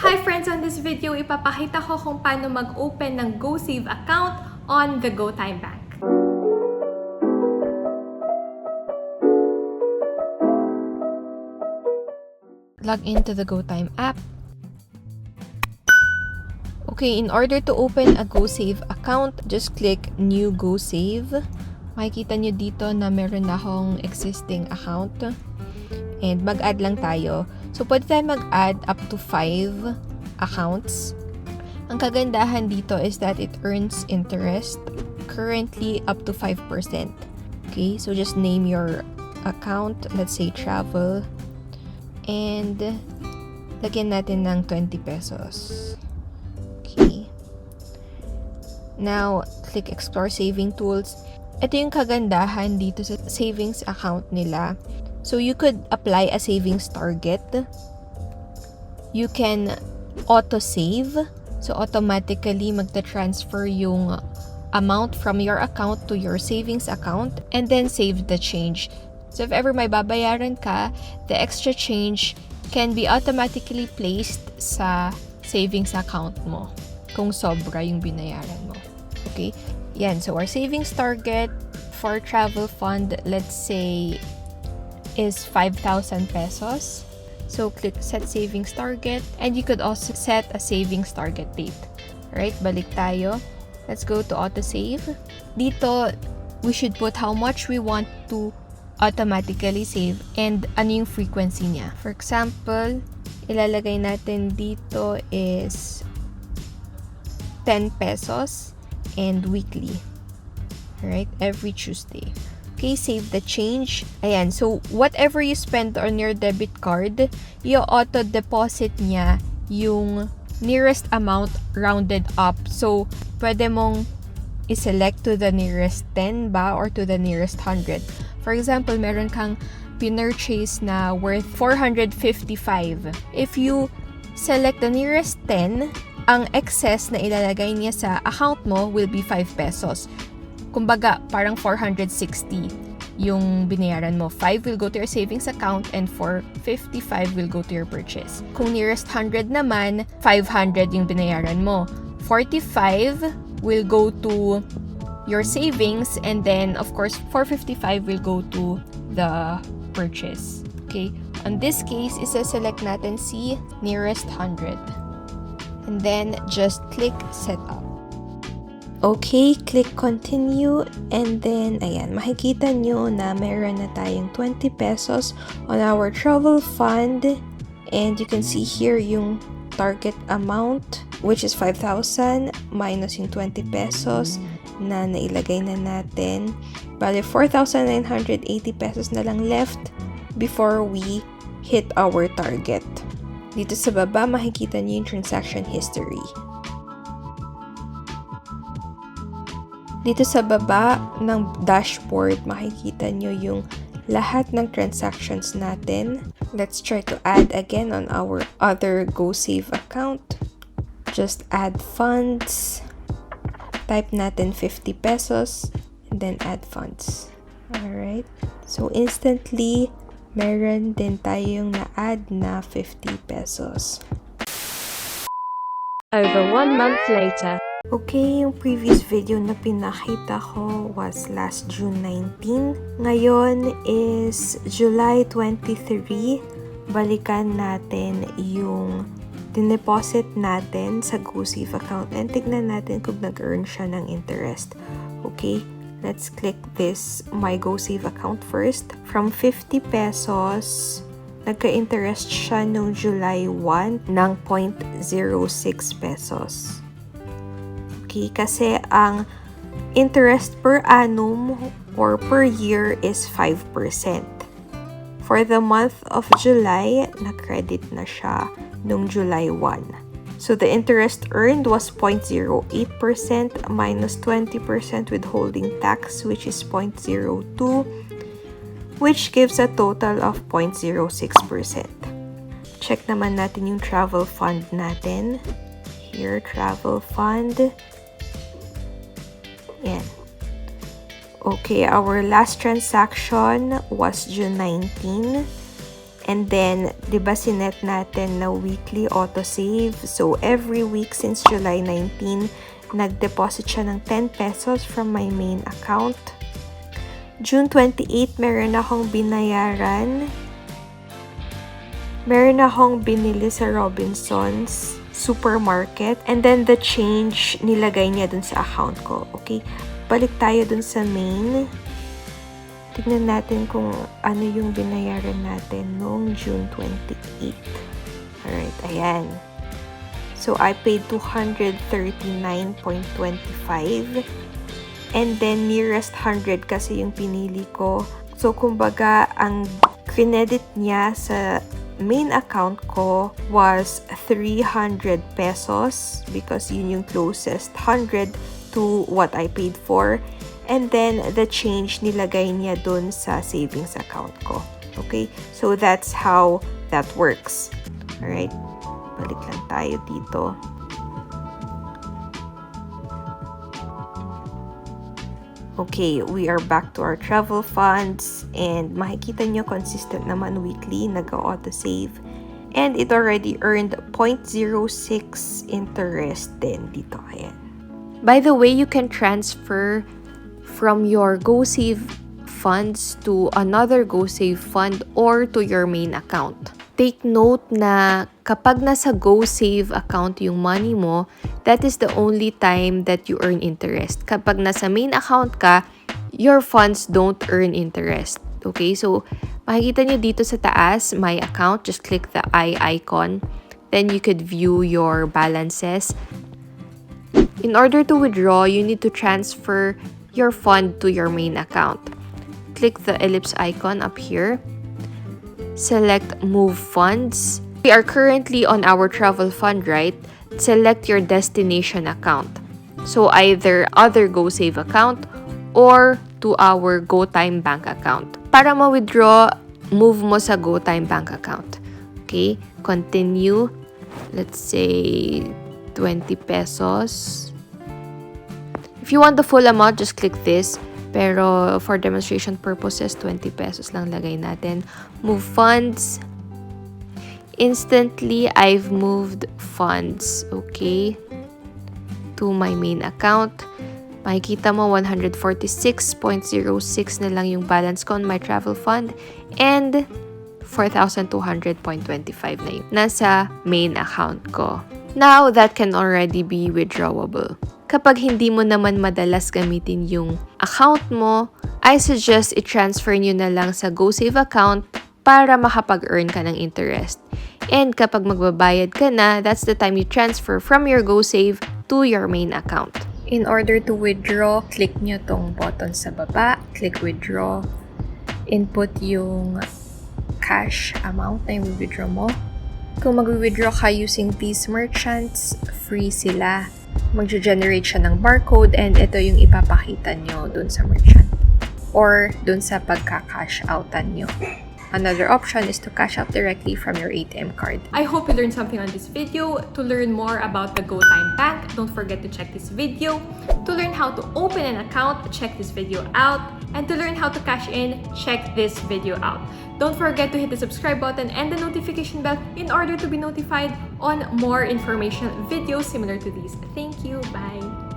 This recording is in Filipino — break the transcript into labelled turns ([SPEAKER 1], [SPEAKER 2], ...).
[SPEAKER 1] Hi friends! On this video, ipapakita ko kung paano mag-open ng GoSave account on the GoTyme Bank. Log into the GoTyme app. Okay, in order to open a GoSave account, just click New GoSave. Makikita nyo dito na meron na akong existing account. And mag-add lang tayo. So, pwede tayo mag-add up to 5 accounts. Ang kagandahan dito is that it earns interest, currently up to 5%. Okay, so just name your account, let's say travel, and lagyan natin ng 20 pesos. Okay. Now, click Explore Saving Tools. Ito yung kagandahan dito sa savings account nila. So, you could apply a savings target. You can auto-save. So, automatically magta-transfer yung amount from your account to your savings account and then save the change. So, if ever may babayaran ka, the extra change can be automatically placed sa savings account mo kung sobra yung binayaran mo. Okay? Yan. So, our savings target for travel fund, let's say, is 5,000 pesos. So, click Set Savings Target. And you could also set a savings target date. Alright, balik tayo. Let's go to Auto-Save. Dito, we should put how much we want to automatically save and ano yung frequency niya. For example, ilalagay natin dito is 10 pesos and weekly. Alright, every Tuesday. Okay, save the change. Ayan, so whatever you spend on your debit card, i-auto-deposit niya yung nearest amount rounded up. So, pwede mong i-select to the nearest 10 ba or to the nearest 100. For example, meron kang pinurchase na worth 455. If you select the nearest 10, ang excess na ilalagay niya sa account mo will be 5 pesos. Kumbaga, parang 460 yung binayaran mo. 5 will go to your savings account and 455 will go to your purchase. Kung nearest 100 naman, 500 yung binayaran mo. 45 will go to your savings and then, of course, 455 will go to the purchase. Okay? On this case, isa-select natin si nearest 100. And then, just click Set Up. Okay, click continue and then, ayan, makikita nyo na meron na tayong 20 pesos on our travel fund and you can see here yung target amount which is 5,000 minus yung 20 pesos na nailagay na natin. Bale, 4,980 pesos na lang left before we hit our target. Dito sa baba, makikita nyo yung transaction history. Dito sa baba ng dashboard, makikita nyo yung lahat ng transactions natin. Let's try to add again on our other GoSave account. Just add funds. Type natin 50 pesos and then add funds. Alright. So, instantly, meron din tayong na-add na 50 pesos.
[SPEAKER 2] Over 1 month later.
[SPEAKER 1] Okay, yung previous video na pinakita ko was last June 19. Ngayon is July 23. Balikan natin yung dineposit natin sa GoSave account and tignan natin kung nag-earn siya ng interest. Okay, let's click this My GoSave account first. From 50 pesos, nagka-interest siya noong July 1 ng 0.06 pesos. Okay, kasi ang interest per annum or per year is 5%. For the month of July, na-credit na siya noong July 1. So, the interest earned was 0.08% minus 20% withholding tax, which is 0.02, which gives a total of 0.06%. Check naman natin yung travel fund natin. Here, travel fund. Yan. Okay, our last transaction was June 19 And then, di ba sinet natin na weekly autosave? So, every week since July 19, nag-deposit siya ng 10 pesos from my main account. June 28, meron akong binayaran. Meron akong binili sa Robinsons supermarket. And then, the change, nilagay niya dun sa account ko. Okay? Balik tayo dun sa main. Tignan natin kung ano yung binayaran natin noong June 28. Alright, ayan. So, I paid 239.25. And then, nearest 100 kasi yung pinili ko. So, kumbaga, ang credit niya sa main account ko was 300 pesos because yun yung closest 100 to what I paid for. And then, the change nilagay niya dun sa savings account ko. Okay? So, that's how that works. Alright? Balik lang tayo dito. Okay, we are back to our travel funds. And makikita nyo, consistent naman weekly, nag-auto-save. And it already earned 0.06 interest din dito. Ayan. By the way, you can transfer from your GoSave funds to another GoSave fund or to your main account. Take note na kapag nasa GoSave account yung money mo, that is the only time that you earn interest. Kapag nasa main account ka, your funds don't earn interest. Okay, so makikita nyo dito sa taas, my account, just click the I icon. Then you could view your balances. In order to withdraw, you need to transfer your fund to your main account. Click the ellipse icon up here. Select Move Funds. We are currently on our travel fund, right? Select your destination account. So either other GoSave account or to our GoTyme bank account. Para ma-withdraw, move mo sa GoTyme bank account. Okay? Continue. Let's say 20 pesos. If you want the full amount, just click this. Pero for demonstration purposes, 20 pesos lang lagay natin. Move funds. Instantly, I've moved funds, okay, to my main account. Makikita mo, 146.06 na lang yung balance ko on my travel fund. And 4,200.25 na yun. Nasa main account ko. Now, that can already be withdrawable. Kapag hindi mo naman madalas gamitin yung account mo, I suggest i-transfer nyo na lang sa GoSave account para makapag-earn ka ng interest. And kapag magbabayad ka na, that's the time you transfer from your GoSave to your main account. In order to withdraw, click nyo tong button sa baba, click withdraw, input yung cash amount na yung withdraw mo. Kung mag-withdraw ka using these merchants, free sila. Mag-generate siya ng barcode and ito yung ipapakita nyo dun sa merchant or dun sa pagka-cash outan nyo. Another option is to cash out directly from your ATM card.
[SPEAKER 3] I hope you learned something on this video. To learn more about the GoTyme Bank, don't forget to check this video. To learn how to open an account, check this video out. And to learn how to cash in, check this video out. Don't forget to hit the subscribe button and the notification bell in order to be notified on more informational videos similar to these. Thank you. Bye.